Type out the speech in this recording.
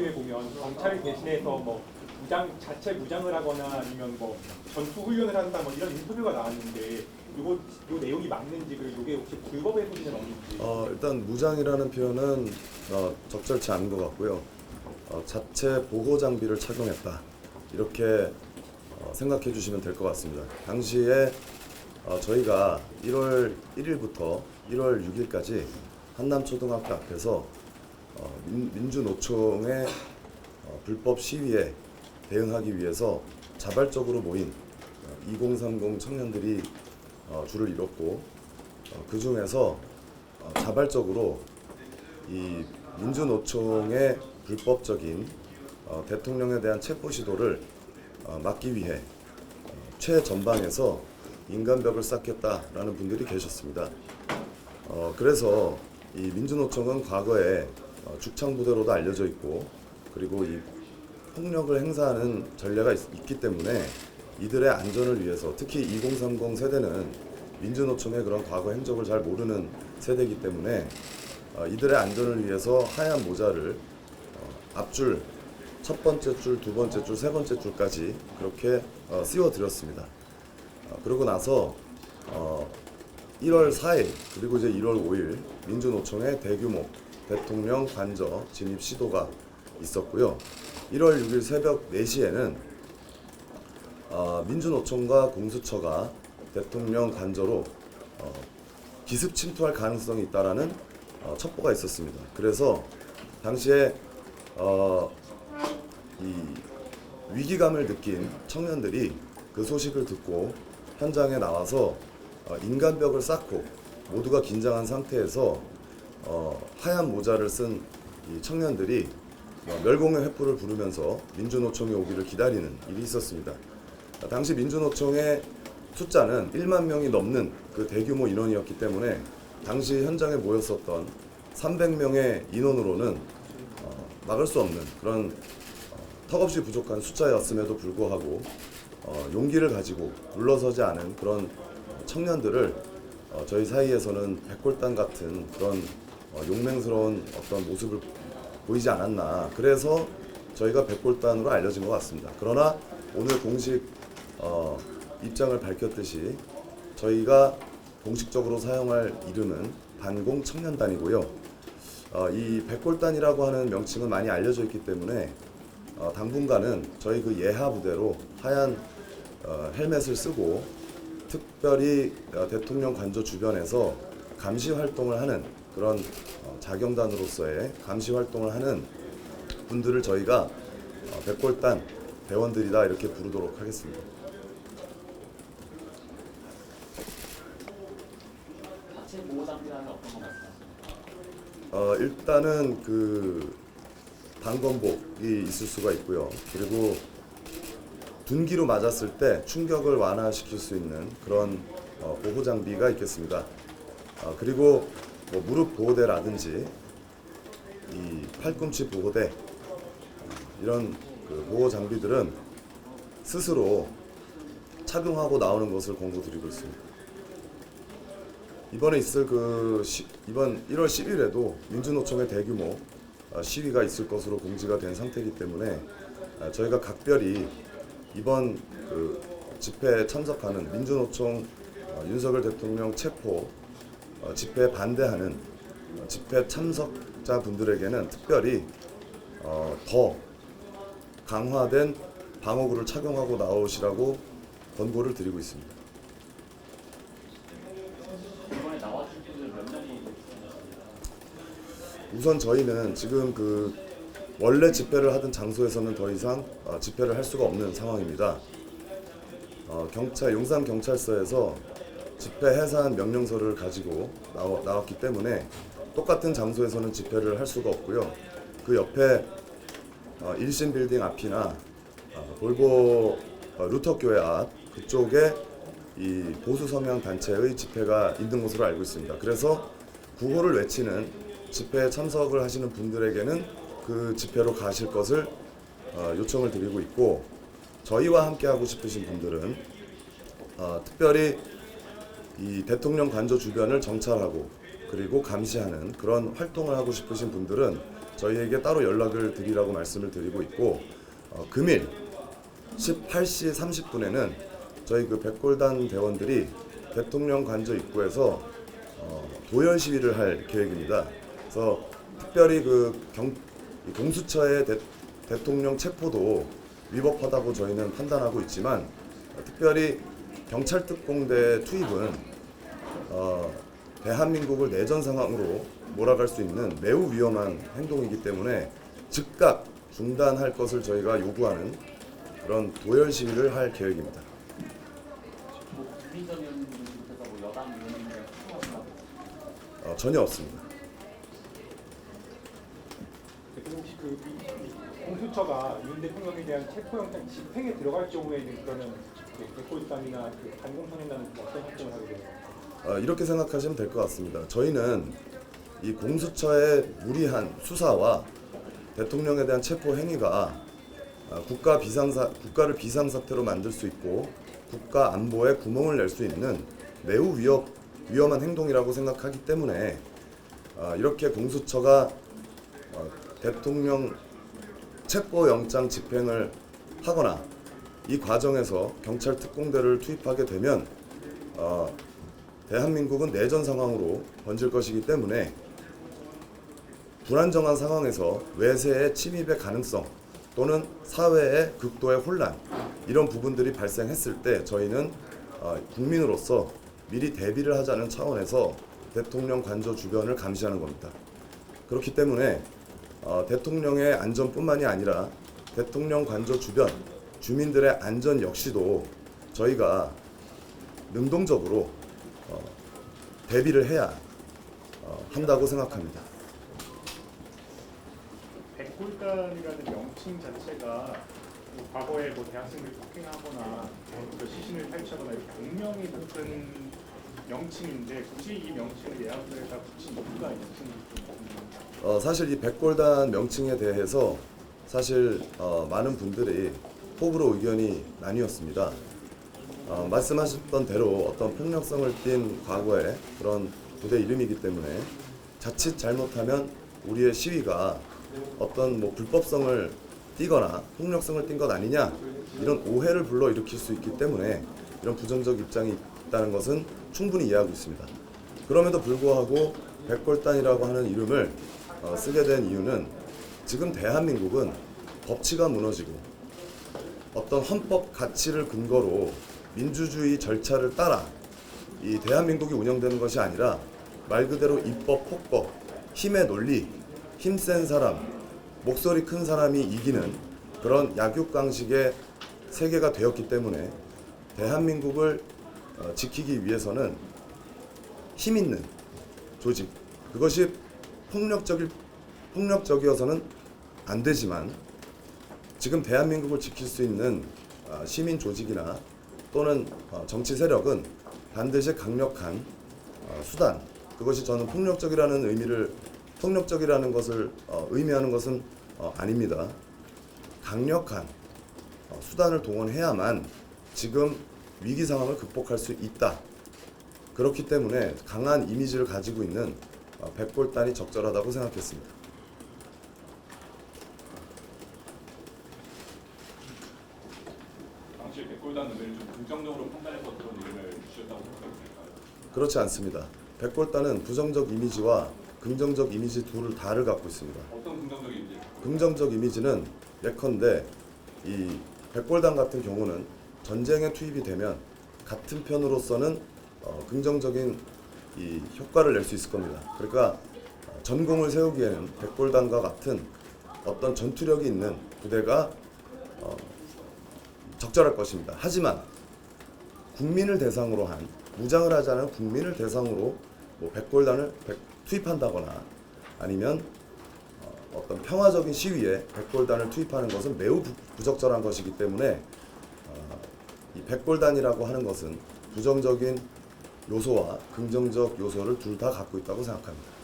인터뷰에 보면 경찰을 대신해서 뭐 자체 무장을 하거나 아니면 뭐 전투 훈련을 한다 뭐 이런 인터뷰가 나왔는데 요 내용이 맞는지 그리고 이게 혹시 불법의 소지는 없는지. 일단 무장이라는 표현은 적절치 않은 것 같고요. 자체 보호 장비를 착용했다 이렇게 생각해 주시면 될 것 같습니다. 당시에 저희가 1월 1일부터 1월 6일까지 한남초등학교 앞에서 민주노총의 불법 시위에 대응하기 위해서 자발적으로 모인 2030 청년들이 줄을 이뤘고 그 중에서 자발적으로 이 민주노총의 불법적인 대통령에 대한 체포 시도를 막기 위해 최전방에서 인간벽을 쌓겠다라는 분들이 계셨습니다. 그래서 이 민주노총은 과거에 죽창부대로도 알려져 있고 그리고 이 폭력을 행사하는 전례가 있기 때문에 이들의 안전을 위해서 특히 2030 세대는 민주노총의 그런 과거 행적을 잘 모르는 세대이기 때문에 이들의 안전을 위해서 하얀 모자를 앞줄 첫 번째 줄, 두 번째 줄, 세 번째 줄까지 그렇게 씌워드렸습니다. 그러고 나서 1월 4일 그리고 이제 1월 5일 민주노총의 대규모 대통령 관저 진입 시도가 있었고요. 1월 6일 새벽 4시에는 민주노총과 공수처가 대통령 관저로 기습 침투할 가능성이 있다라는 첩보가 있었습니다. 그래서 당시에 이 위기감을 느낀 청년들이 그 소식을 듣고 현장에 나와서 인간벽을 쌓고 모두가 긴장한 상태에서 하얀 모자를 쓴 이 청년들이 멸공의 횃불을 부르면서 민주노총이 오기를 기다리는 일이 있었습니다. 당시 민주노총의 숫자는 1만 명이 넘는 그 대규모 인원이었기 때문에 당시 현장에 모였었던 300명의 인원으로는 막을 수 없는 그런 턱없이 부족한 숫자였음에도 불구하고 용기를 가지고 물러서지 않은 그런 청년들을 저희 사이에서는 백골단 같은 그런 용맹스러운 어떤 모습을 보이지 않았나. 그래서 저희가 백골단으로 알려진 것 같습니다. 그러나 오늘 공식 입장을 밝혔듯이 저희가 공식적으로 사용할 이름은 반공청년단이고요. 이 백골단이라고 하는 명칭은 많이 알려져 있기 때문에 당분간은 저희 그 예하 부대로 하얀 헬멧을 쓰고 특별히 대통령 관저 주변에서 감시 활동을 하는 그런 자경단으로서의 감시 활동을 하는 분들을 저희가 백골단 대원들이다 이렇게 부르도록 하겠습니다. 자체 보호 장비라는 어떤 거 말씀하십니까? 일단은 그 방검복이 있을 수가 있고요. 그리고 둔기로 맞았을 때 충격을 완화시킬 수 있는 그런 보호 장비가 있겠습니다. 그리고 뭐 무릎 보호대라든지 이 팔꿈치 보호대 이런 그 보호 장비들은 스스로 착용하고 나오는 것을 권고드리고 있습니다. 이번에 있을 이번 1월 10일에도 민주노총의 대규모 시위가 있을 것으로 공지가 된 상태이기 때문에 저희가 각별히 이번 그 집회에 참석하는 민주노총 윤석열 대통령 체포 집회에 반대하는 집회 참석자분들에게는 특별히 더 강화된 방어구를 착용하고 나오시라고 권고를 드리고 있습니다. 이번에 나와주신 분들 몇 명이 있습니까? 우선 저희는 지금 그 원래 집회를 하던 장소에서는 더 이상 집회를 할 수가 없는 상황입니다. 용산 경찰서에서 집회 해산 명령서를 가지고 나왔기 때문에 똑같은 장소에서는 집회를 할 수가 없고요. 그 옆에 일신 빌딩 앞이나 볼보 루터교회 앞 그쪽에 이 보수 성향 단체의 집회가 있는 것으로 알고 있습니다. 그래서 구호를 외치는 집회에 참석을 하시는 분들에게는 그 집회로 가실 것을 요청을 드리고 있고, 저희와 함께 하고 싶으신 분들은 특별히 이 대통령 관저 주변을 정찰하고 그리고 감시하는 그런 활동을 하고 싶으신 분들은 저희에게 따로 연락을 드리라고 말씀을 드리고 있고, 금일 18시 30분에는 저희 그 백골단 대원들이 대통령 관저 입구에서 도열 시위를 할 계획입니다. 그래서 특별히 이 공수처의 대통령 체포도 위법하다고 저희는 판단하고 있지만, 특별히 경찰 특공대 투입은 대한민국을 내전 상황으로 몰아갈 수 있는 매우 위험한 행동이기 때문에 즉각 중단할 것을 저희가 요구하는 그런 도열 시위를 할 계획입니다. 김민정 의원님께서 여당 의원님들과 소통하시나요? 전혀 없습니다. 대통령 혹시 이 공수처가 윤 대통령에 대한 체포영장 집행에 들어갈 경우에는 그러면 백골단이나 반공선행단은 어떤 활동을 하게 돼요? 이렇게 생각하시면 될 것 같습니다. 저희는 이 공수처의 무리한 수사와 대통령에 대한 체포 행위가 국가를 비상사태로 만들 수 있고 국가 안보에 구멍을 낼 수 있는 매우 위험한 행동이라고 생각하기 때문에 이렇게 공수처가 대통령 체포영장 집행을 하거나 이 과정에서 경찰 특공대를 투입하게 되면 대한민국은 내전 상황으로 번질 것이기 때문에 불안정한 상황에서 외세의 침입의 가능성 또는 사회의 극도의 혼란, 이런 부분들이 발생했을 때 저희는 국민으로서 미리 대비를 하자는 차원에서 대통령 관저 주변을 감시하는 겁니다. 그렇기 때문에 대통령의 안전뿐만이 아니라 대통령 관저 주변 주민들의 안전 역시도 저희가 능동적으로 대비를 해야 한다고 생각합니다. 백골단이라는 명칭 자체가 과거에 대학생들 폭행하거나 시신을 탈취하거나 이렇게 악명이 높은 명칭인데 굳이 이 명칭을 예하에다 붙인 이유가 있으신지. 사실 이 백골단 명칭에 대해서 사실 많은 분들이 호불호 의견이 나뉘었습니다. 말씀하셨던 대로 어떤 폭력성을 띤 과거의 그런 부대 이름이기 때문에 자칫 잘못하면 우리의 시위가 어떤 불법성을 띠거나 폭력성을 띈 것 아니냐, 이런 오해를 불러일으킬 수 있기 때문에 이런 부정적 입장이 있다는 것은 충분히 이해하고 있습니다. 그럼에도 불구하고 백골단이라고 하는 이름을 쓰게 된 이유는 지금 대한민국은 법치가 무너지고 어떤 헌법 가치를 근거로 민주주의 절차를 따라 이 대한민국이 운영되는 것이 아니라 말 그대로 입법, 폭법, 힘의 논리, 힘센 사람, 목소리 큰 사람이 이기는 그런 약육강식의 세계가 되었기 때문에 대한민국을 지키기 위해서는 힘 있는 조직, 그것이 폭력적이어서는 안 되지만 지금 대한민국을 지킬 수 있는 시민 조직이나 또는 정치 세력은 반드시 강력한 수단, 그것이 저는 폭력적이라는 것을 의미하는 것은 아닙니다. 강력한 수단을 동원해야만 지금 위기 상황을 극복할 수 있다. 그렇기 때문에 강한 이미지를 가지고 있는 백골단이 적절하다고 생각했습니다. 당시 백골단 의뢰를 좀 긍정적으로 판단해서 그런 이름을 주셨다고 생각합니까? 그렇지 않습니다. 백골단은 부정적 이미지와 긍정적 이미지 둘을 다를 갖고 있습니다. 어떤 긍정적 이미지? 긍정적 이미지는 예컨대 이 백골단 같은 경우는 전쟁에 투입이 되면 같은 편으로서는 긍정적인 이 효과를 낼 수 있을 겁니다. 그러니까 전공을 세우기에는 백골단과 같은 어떤 전투력이 있는 부대가 적절할 것입니다. 하지만 국민을 대상으로 한, 무장을 하지 않은 국민을 대상으로 백골단을 투입한다거나 아니면 어떤 평화적인 시위에 백골단을 투입하는 것은 매우 부적절한 것이기 때문에 이 백골단이라고 하는 것은 부정적인 요소와 긍정적 요소를 둘 다 갖고 있다고 생각합니다.